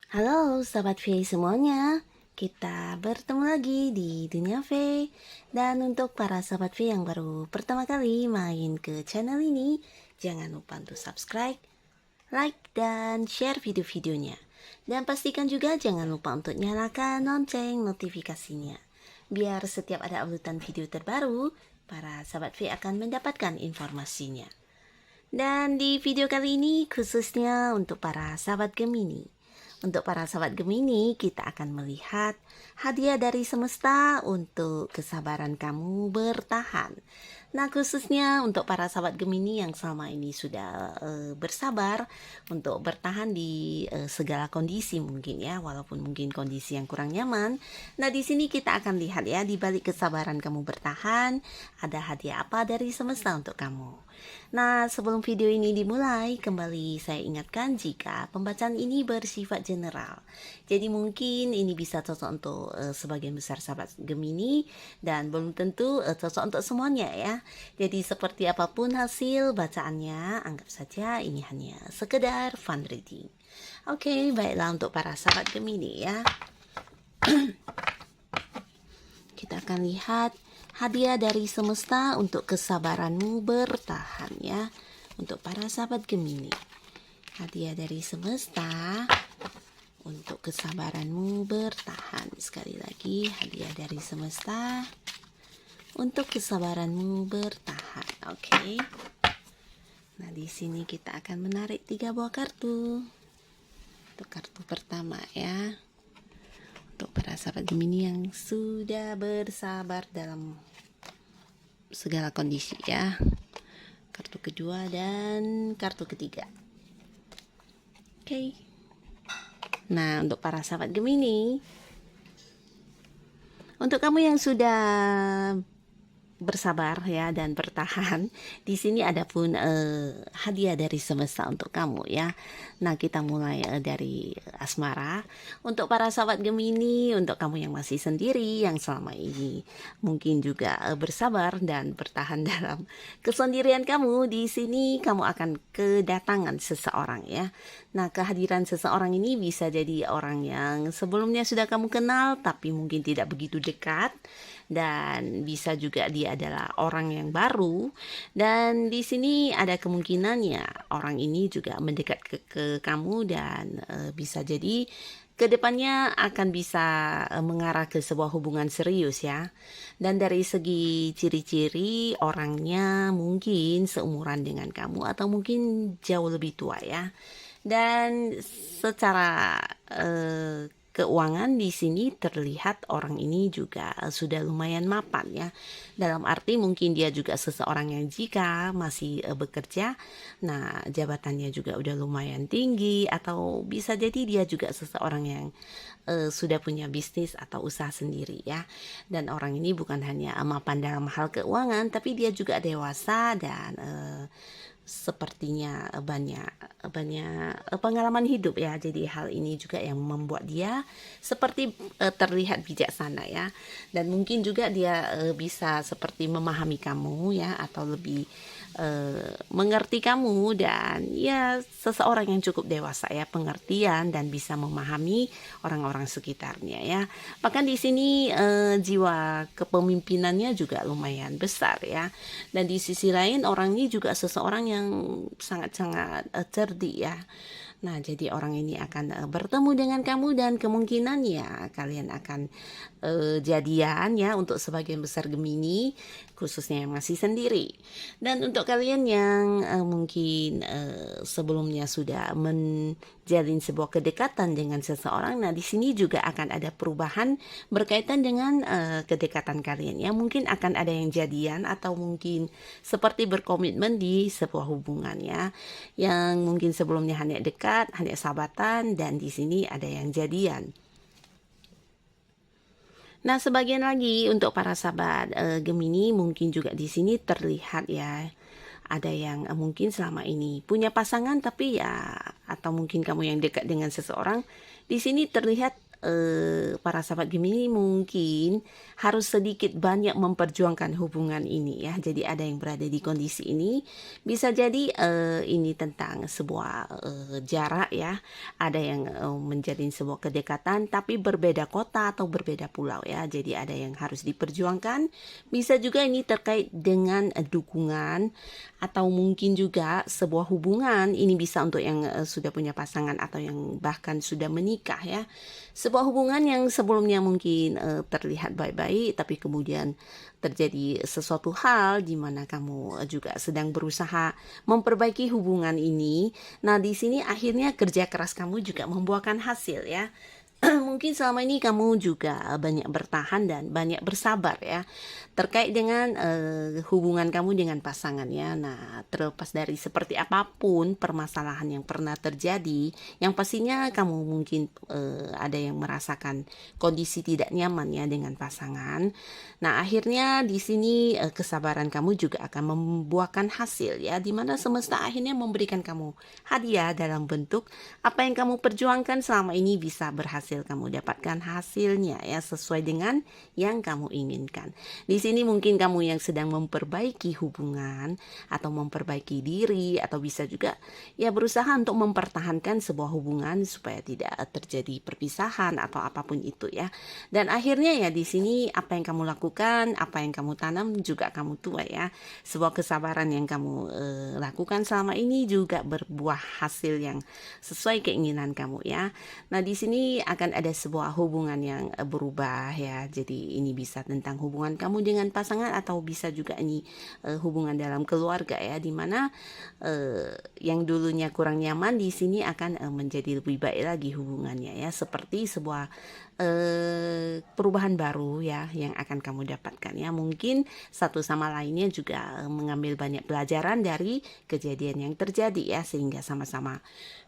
Halo Sobat V semuanya, kita bertemu lagi di Dunia V. Dan untuk para Sobat V yang baru pertama kali main ke channel ini, jangan lupa untuk subscribe, like, dan share video-videonya. Dan pastikan juga jangan lupa untuk nyalakan lonceng notifikasinya. Biar setiap ada uploadan video terbaru, para Sobat V akan mendapatkan informasinya. Dan di video kali ini khususnya untuk para sahabat Gemini. Untuk para sahabat Gemini, kita akan melihat hadiah dari semesta untuk kesabaran kamu bertahan. Nah, khususnya untuk para sahabat Gemini yang selama ini sudah bersabar untuk bertahan di segala kondisi mungkin ya, walaupun mungkin kondisi yang kurang nyaman. Nah, di sini kita akan lihat ya, di balik kesabaran kamu bertahan, ada hadiah apa dari semesta untuk kamu. Nah, sebelum video ini dimulai, kembali saya ingatkan jika pembacaan ini bersifat general. Jadi mungkin ini bisa cocok untuk sebagian besar sahabat Gemini dan belum tentu cocok untuk semuanya ya. Jadi seperti apapun hasil bacaannya, anggap saja ini hanya sekedar fun reading. Oke, baiklah untuk para sahabat Gemini ya. Kita akan lihat hadiah dari semesta untuk kesabaranmu bertahan ya. Untuk para sahabat Gemini, hadiah dari semesta untuk kesabaranmu bertahan. Sekali lagi, hadiah dari semesta untuk kesabaranmu bertahan. Oke. Nah, di sini kita akan menarik 3 buah kartu. Untuk kartu pertama ya, untuk para sahabat Gemini yang sudah bersabar dalam segala kondisi ya. Kartu kedua dan kartu ketiga. Oke. Nah, untuk para sahabat Gemini, untuk kamu yang sudah bersabar ya dan bertahan, di sini ada pun hadiah dari semesta untuk kamu ya. Nah, kita mulai dari asmara. Untuk para sahabat Gemini, untuk kamu yang masih sendiri, yang selama ini mungkin juga bersabar dan bertahan dalam kesendirian kamu, di sini kamu akan kedatangan seseorang ya. Nah, kehadiran seseorang ini bisa jadi orang yang sebelumnya sudah kamu kenal tapi mungkin tidak begitu dekat, dan bisa juga dia adalah orang yang baru, dan di sini ada kemungkinannya orang ini juga mendekat ke kamu dan bisa jadi kedepannya akan bisa mengarah ke sebuah hubungan serius ya. Dan dari segi ciri-ciri, orangnya mungkin seumuran dengan kamu atau mungkin jauh lebih tua ya. Dan secara keuangan di sini terlihat orang ini juga sudah lumayan mapan ya. Dalam arti mungkin dia juga seseorang yang jika masih bekerja, nah jabatannya juga udah lumayan tinggi, atau bisa jadi dia juga seseorang yang sudah punya bisnis atau usaha sendiri ya. Dan orang ini bukan hanya mapan dalam hal keuangan, tapi dia juga dewasa dan sepertinya banyak pengalaman hidup ya. Jadi hal ini juga yang membuat dia seperti terlihat bijaksana ya. Dan mungkin juga dia bisa seperti memahami kamu ya, atau lebih mengerti kamu, dan ya seseorang yang cukup dewasa ya, pengertian dan bisa memahami orang-orang sekitarnya ya. Bahkan di sini jiwa kepemimpinannya juga lumayan besar ya. Dan di sisi lain orang ini juga seseorang yang sangat-sangat cerdik ya. Nah, jadi orang ini akan bertemu dengan kamu dan kemungkinan ya kalian akan jadian ya, untuk sebagian besar Gemini, khususnya yang masih sendiri. Dan untuk kalian yang mungkin sebelumnya sudah menjalin sebuah kedekatan dengan seseorang, nah di sini juga akan ada perubahan berkaitan dengan kedekatan kalian ya. Mungkin akan ada yang jadian atau mungkin seperti berkomitmen di sebuah hubungan ya, yang mungkin sebelumnya hanya dekat, hanya sahabatan, dan di sini ada yang jadian. Nah, sebagian lagi untuk para sahabat Gemini, mungkin juga di sini terlihat ya, ada yang mungkin selama ini punya pasangan tapi ya, atau mungkin kamu yang dekat dengan seseorang, di sini terlihat para sahabat Gemini mungkin harus sedikit banyak memperjuangkan hubungan ini ya. Jadi ada yang berada di kondisi ini, bisa jadi ini tentang sebuah jarak ya. Ada yang menjalin sebuah kedekatan tapi berbeda kota atau berbeda pulau ya. Jadi ada yang harus diperjuangkan. Bisa juga ini terkait dengan dukungan atau mungkin juga sebuah hubungan. Ini bisa untuk yang sudah punya pasangan atau yang bahkan sudah menikah ya. Sebuah hubungan yang sebelumnya mungkin terlihat baik-baik tapi kemudian terjadi sesuatu hal di mana kamu juga sedang berusaha memperbaiki hubungan ini. Nah, di sini akhirnya kerja keras kamu juga membuahkan hasil ya. Mungkin selama ini kamu juga banyak bertahan dan banyak bersabar ya terkait dengan hubungan kamu dengan pasangannya. Nah, terlepas dari seperti apapun permasalahan yang pernah terjadi, yang pastinya kamu mungkin ada yang merasakan kondisi tidak nyaman ya dengan pasangan. Nah, akhirnya di sini kesabaran kamu juga akan membuahkan hasil ya, di mana semesta akhirnya memberikan kamu hadiah dalam bentuk apa yang kamu perjuangkan selama ini bisa berhasil kamu dapatkan hasilnya ya sesuai dengan yang kamu inginkan. Di sini mungkin kamu yang sedang memperbaiki hubungan atau memperbaiki diri atau bisa juga ya berusaha untuk mempertahankan sebuah hubungan supaya tidak terjadi perpisahan atau apapun itu ya. Dan akhirnya ya di sini apa yang kamu lakukan, apa yang kamu tanam juga kamu tuai ya. Sebuah kesabaran yang kamu lakukan selama ini juga berbuah hasil yang sesuai keinginan kamu ya. Nah, di sini akan ada sebuah hubungan yang berubah ya. Jadi ini bisa tentang hubungan kamu dengan pasangan atau bisa juga ini hubungan dalam keluarga ya, di mana yang dulunya kurang nyaman di sini akan menjadi lebih baik lagi hubungannya ya, seperti sebuah perubahan baru ya yang akan kamu dapatkan ya. Mungkin satu sama lainnya juga mengambil banyak pelajaran dari kejadian yang terjadi ya, sehingga sama-sama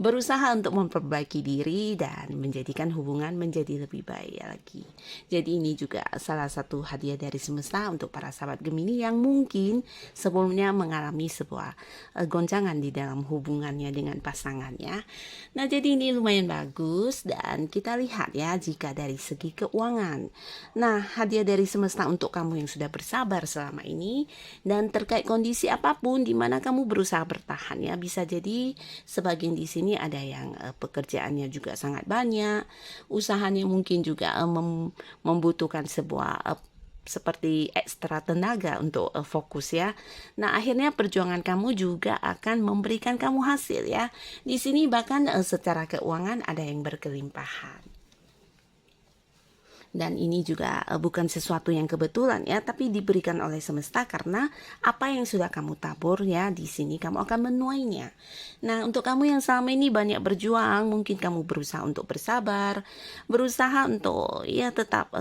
berusaha untuk memperbaiki diri dan menjadikan hubungan menjadi lebih baik lagi. Jadi ini juga salah satu hadiah dari semesta untuk para sahabat Gemini yang mungkin sebelumnya mengalami sebuah goncangan di dalam hubungannya dengan pasangannya. Nah, jadi ini lumayan bagus dan kita lihat ya jika dari segi keuangan. Nah, hadiah dari semesta untuk kamu yang sudah bersabar selama ini dan terkait kondisi apapun di mana kamu berusaha bertahan ya. Bisa jadi sebagian di sini ada yang pekerjaannya juga sangat banyak, usahanya mungkin juga membutuhkan sebuah seperti ekstra tenaga untuk fokus ya. Nah, akhirnya perjuangan kamu juga akan memberikan kamu hasil ya. Di sini bahkan secara keuangan ada yang berkelimpahan. Dan ini juga bukan sesuatu yang kebetulan ya, tapi diberikan oleh semesta karena apa yang sudah kamu tabur ya, di sini kamu akan menuainya. Nah, untuk kamu yang selama ini banyak berjuang, mungkin kamu berusaha untuk bersabar, berusaha untuk ya tetap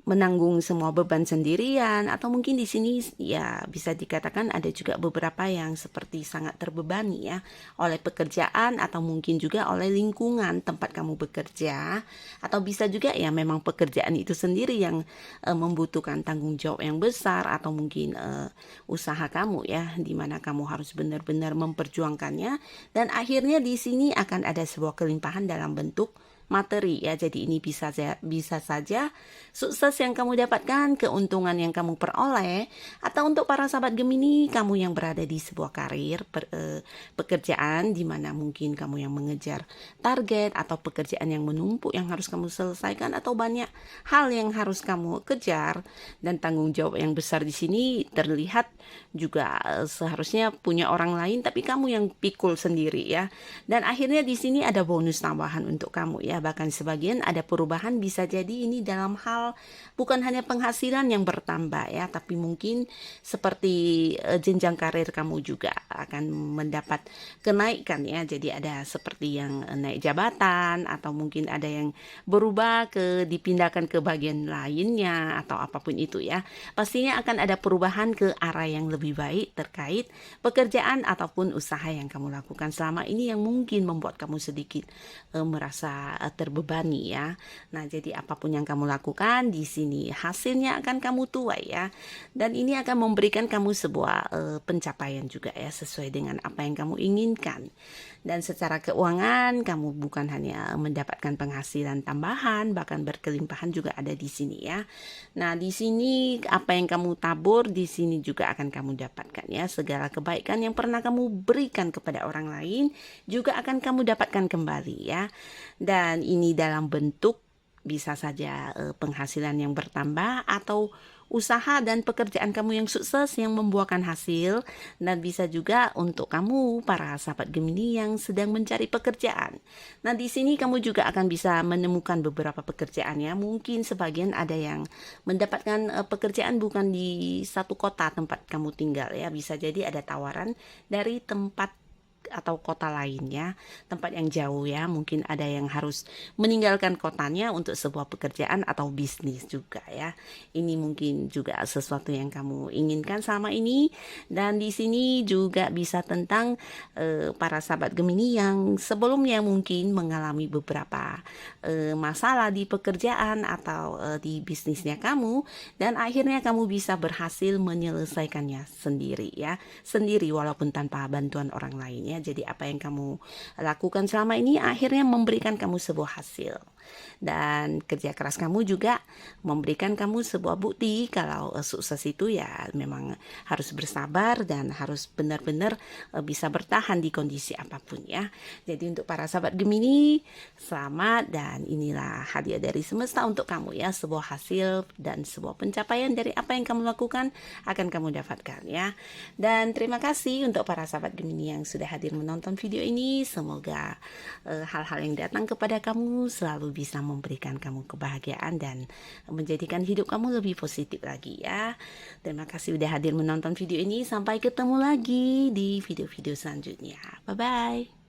menanggung semua beban sendirian, atau mungkin di sini ya bisa dikatakan ada juga beberapa yang seperti sangat terbebani ya oleh pekerjaan atau mungkin juga oleh lingkungan tempat kamu bekerja, atau bisa juga ya memang pekerjaan itu sendiri yang membutuhkan tanggung jawab yang besar, atau mungkin usaha kamu ya di mana kamu harus benar-benar memperjuangkannya, dan akhirnya di sini akan ada sebuah kelimpahan dalam bentuk materi ya. Jadi ini bisa saja sukses yang kamu dapatkan, keuntungan yang kamu peroleh, atau untuk para sahabat Gemini, kamu yang berada di sebuah karir pekerjaan di mana mungkin kamu yang mengejar target atau pekerjaan yang menumpuk yang harus kamu selesaikan, atau banyak hal yang harus kamu kejar dan tanggung jawab yang besar di sini terlihat juga seharusnya punya orang lain tapi kamu yang pikul sendiri ya. Dan akhirnya di sini ada bonus tambahan untuk kamu ya. Bahkan sebagian ada perubahan, bisa jadi ini dalam hal bukan hanya penghasilan yang bertambah ya, tapi mungkin seperti jenjang karir kamu juga akan mendapat kenaikan ya. Jadi ada seperti yang naik jabatan, atau mungkin ada yang berubah dipindahkan ke bagian lainnya atau apapun itu ya. Pastinya akan ada perubahan ke arah yang lebih baik terkait pekerjaan ataupun usaha yang kamu lakukan selama ini yang mungkin membuat kamu sedikit merasa terbebani ya. Nah, jadi apapun yang kamu lakukan di sini hasilnya akan kamu tuai ya. Dan ini akan memberikan kamu sebuah pencapaian juga ya, sesuai dengan apa yang kamu inginkan. Dan secara keuangan kamu bukan hanya mendapatkan penghasilan tambahan, bahkan berkelimpahan juga ada di sini ya. Nah, di sini apa yang kamu tabur di sini juga akan kamu dapatkan ya. Segala kebaikan yang pernah kamu berikan kepada orang lain juga akan kamu dapatkan kembali ya. Dan ini dalam bentuk bisa saja penghasilan yang bertambah atau usaha dan pekerjaan kamu yang sukses yang membuahkan hasil, dan bisa juga untuk kamu para sahabat Gemini yang sedang mencari pekerjaan. Nah, di sini kamu juga akan bisa menemukan beberapa pekerjaan ya. Mungkin sebagian ada yang mendapatkan pekerjaan bukan di satu kota tempat kamu tinggal ya. Bisa jadi ada tawaran dari tempat atau kota lainnya, tempat yang jauh ya. Mungkin ada yang harus meninggalkan kotanya untuk sebuah pekerjaan atau bisnis juga ya. Ini mungkin juga sesuatu yang kamu inginkan selama ini. Dan di sini juga bisa tentang para sahabat Gemini yang sebelumnya mungkin mengalami beberapa masalah di pekerjaan atau di bisnisnya kamu, dan akhirnya kamu bisa berhasil menyelesaikannya sendiri ya, sendiri walaupun tanpa bantuan orang lain ya. Jadi apa yang kamu lakukan selama ini akhirnya memberikan kamu sebuah hasil, dan kerja keras kamu juga memberikan kamu sebuah bukti kalau sukses itu ya memang harus bersabar dan harus benar-benar bisa bertahan di kondisi apapun ya. Jadi untuk para sahabat Gemini, selamat, dan inilah hadiah dari semesta untuk kamu ya. Sebuah hasil dan sebuah pencapaian dari apa yang kamu lakukan akan kamu dapatkan ya. Dan terima kasih untuk para sahabat Gemini yang sudah hadir menonton video ini. Semoga hal-hal yang datang kepada kamu selalu bisa memberikan kamu kebahagiaan dan menjadikan hidup kamu lebih positif lagi ya. Terima kasih sudah hadir menonton video ini. Sampai ketemu lagi di video-video selanjutnya. Bye-bye.